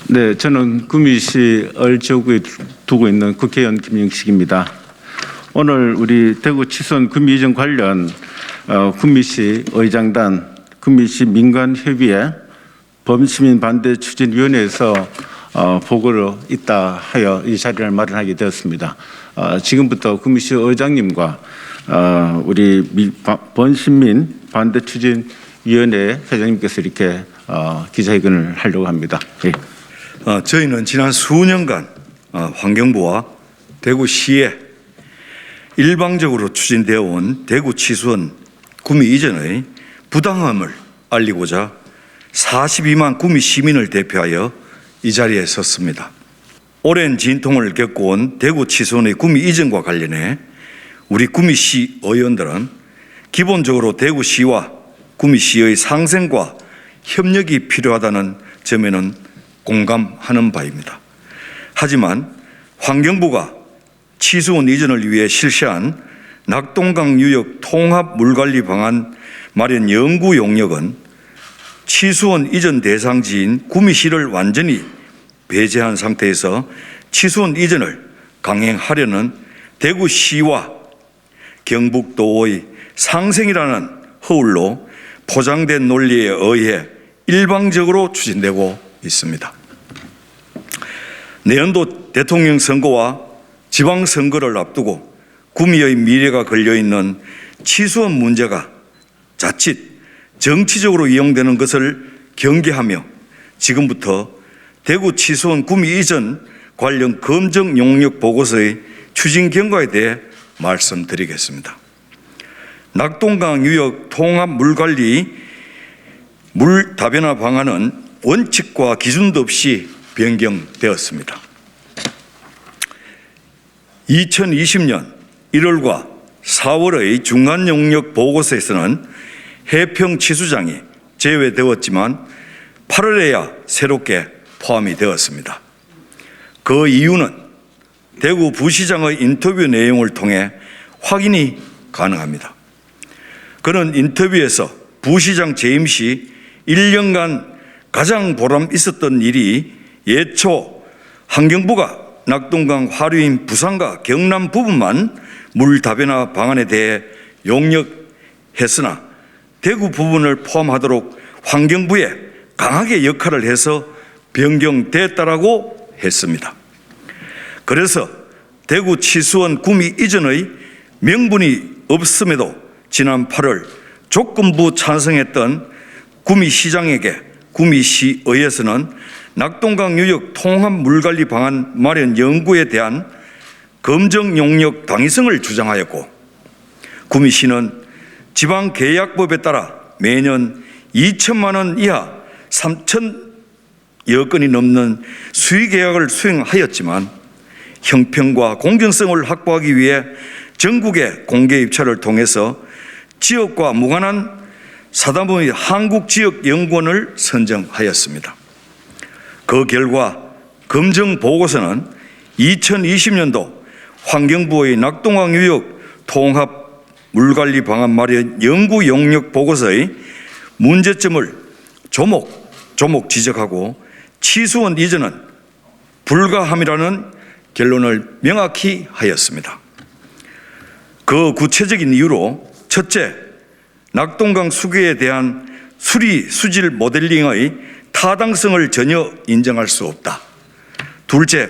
네, 저는 구미시 을지구에 두고 있는 국회의원 김영식입니다. 오늘 우리 대구 치손 구미 이전 관련 구미시 의장단, 구미시 민관협의회 범시민 반대 추진위원회에서 보고로 있다 하여 이 자리를 마련하게 되었습니다. 지금부터 구미시 의장님과 우리 범시민 반대 추진위원회 회장님께서 이렇게 기자회견을 하려고 합니다. 예. 저희는 지난 수년간 환경부와 대구시에 일방적으로 추진되어 온 대구 치수원 구미 이전의 부당함을 알리고자 42만 구미 시민을 대표하여 이 자리에 섰습니다. 오랜 진통을 겪어온 대구 치수원의 구미 이전과 관련해 우리 구미시 의원들은 기본적으로 대구시와 구미시의 상생과 협력이 필요하다는 점에는 공감하는 바입니다. 하지만 환경부가 치수원 이전을 위해 실시한 낙동강 유역 통합 물관리 방안 마련 연구 용역은 치수원 이전 대상지인 구미시를 완전히 배제한 상태에서 치수원 이전을 강행하려는 대구시와 경북도의 상생이라는 허울로 포장된 논리에 의해 일방적으로 추진되고 있습니다. 내년도 대통령 선거와 지방선거를 앞두고 구미의 미래가 걸려있는 치수원 문제가 자칫 정치적으로 이용되는 것을 경계하며 지금부터 대구 치수원 구미 이전 관련 검증 용역 보고서의 추진 경과에 대해 말씀드리겠습니다. 낙동강 유역 통합 물관리 물 다변화 방안은 원칙과 기준도 없이 변경되었습니다. 2020년 1월과 4월의 중간 용역 보고서에서는 해평 치수장이 제외되었지만 8월에야 새롭게 포함이 되었습니다. 그 이유는 대구 부시장의 인터뷰 내용을 통해 확인이 가능합니다. 그는 인터뷰에서 부시장 재임 시 1년간 가장 보람 있었던 일이 예초 환경부가 낙동강 하류인 부산과 경남 부분만 물 다변화 방안에 대해 용역했으나 대구 부분을 포함하도록 환경부에 강하게 역할을 해서 변경됐다라고 했습니다. 그래서 대구 치수원 구미 이전의 명분이 없음에도 지난 8월 조건부 찬성했던 구미시장에게 구미시의회에서는 낙동강 유역 통합 물관리 방안 마련 연구에 대한 검증 용역 당위성을 주장하였고 구미시는 지방계약법에 따라 매년 2천만 원 이하 3천여 건이 넘는 수의계약을 수행하였지만 형평과 공정성을 확보하기 위해 전국의 공개입찰을 통해서 지역과 무관한 사단법인 한국지역연구원을 선정하였습니다. 그 결과 검증 보고서는 2020년도 환경부의 낙동강 유역 통합 물관리 방안 마련 연구 용역 보고서의 문제점을 조목조목 지적하고 치수원 이전은 불가함이라는 결론을 명확히 하였습니다. 그 구체적인 이유로 첫째, 낙동강 수계에 대한 수리 수질 모델링의 타당성을 전혀 인정할 수 없다. 둘째,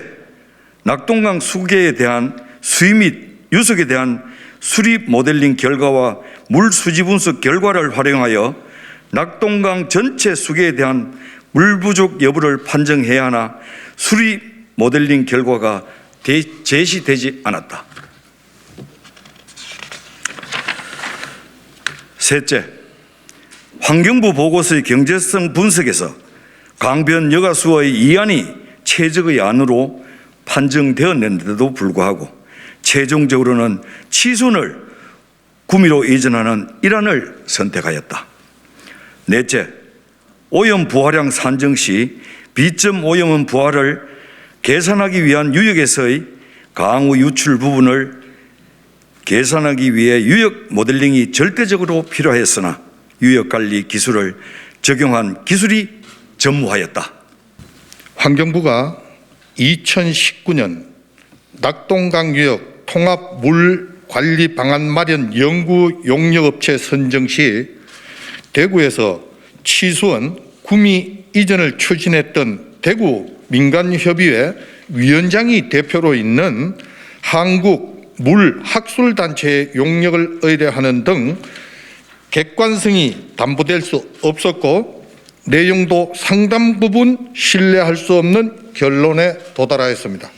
낙동강 수계에 대한 수위 및 유속에 대한 수리 모델링 결과와 물 수지 분석 결과를 활용하여 낙동강 전체 수계에 대한 물 부족 여부를 판정해야 하나 수리 모델링 결과가 제시되지 않았다. 셋째, 환경부 보고서의 경제성 분석에서 강변 여가수의 이안이 최적의 안으로 판정되었는데도 불구하고 최종적으로는 치수원을 구미로 이전하는 일환을 선택하였다. 넷째, 오염 부하량 산정 시 비점 오염원 부하를 계산하기 위한 유역에서의 강우 유출 부분을 계산하기 위해 유역 모델링이 절대적으로 필요했으나 유역관리 기술을 적용한 기술이 전무하였다. 환경부가 2019년 낙동강유역 통합물관리 방안 마련 연구 용역업체 선정 시 대구에서 치수원 구미 이전을 추진했던 대구 민간협의회 위원장이 대표로 있는 한국물학술단체의 용역을 의뢰하는 등 객관성이 담보될 수 없었고 내용도 상당 부분 신뢰할 수 없는 결론에 도달하였습니다.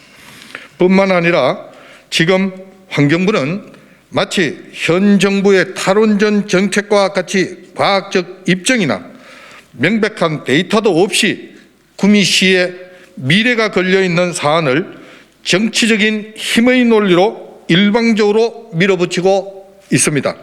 뿐만 아니라 지금 환경부는 마치 현 정부의 탈원전 정책과 같이 과학적 입증이나 명백한 데이터도 없이 구미시의 미래가 걸려있는 사안을 정치적인 힘의 논리로 일방적으로 밀어붙이고 있습니다.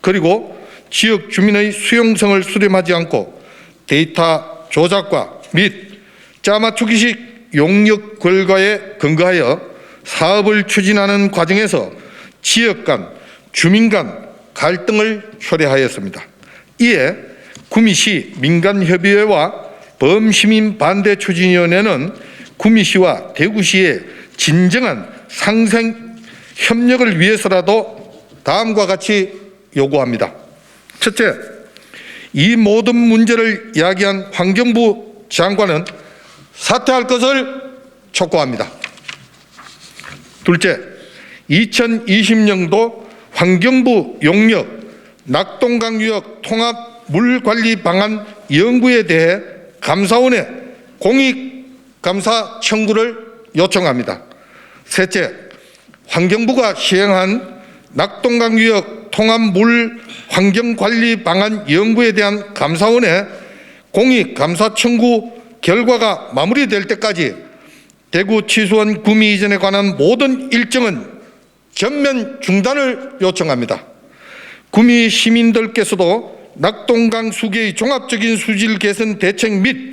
그리고 지역 주민의 수용성을 수렴하지 않고 데이터 조작과 및 짜맞추기식 용역 결과에 근거하여 사업을 추진하는 과정에서 지역 간, 주민 간 갈등을 초래하였습니다. 이에 구미시 민간협의회와 범시민반대추진위원회는 구미시와 대구시의 진정한 상생 협력을 위해서라도 다음과 같이 요구합니다. 첫째, 이 모든 문제를 야기한 환경부 장관은 사퇴할 것을 촉구합니다. 둘째, 2020년도 환경부 용역 낙동강유역 통합 물관리 방안 연구에 대해 감사원에 공익감사 청구를 요청합니다. 셋째, 환경부가 시행한 낙동강유역 통합물 환경관리 방안 연구에 대한 감사원의 공익감사 청구 결과가 마무리될 때까지 대구 치수원 구미 이전에 관한 모든 일정은 전면 중단을 요청합니다. 구미 시민들께서도 낙동강 수계의 종합적인 수질 개선 대책 및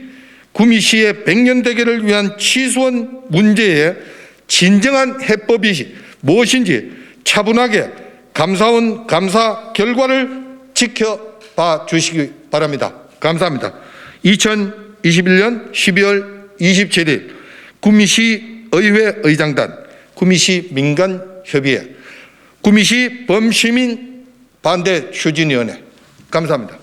구미시의 백년대계를 위한 치수원 문제에 진정한 해법이 무엇인지 차분하게 감사원 감사 결과를 지켜봐 주시기 바랍니다. 감사합니다. 2021년 12월 27일 구미시 의회 의장단, 구미시 민간협의회, 구미시 범시민 반대 추진위원회. 감사합니다.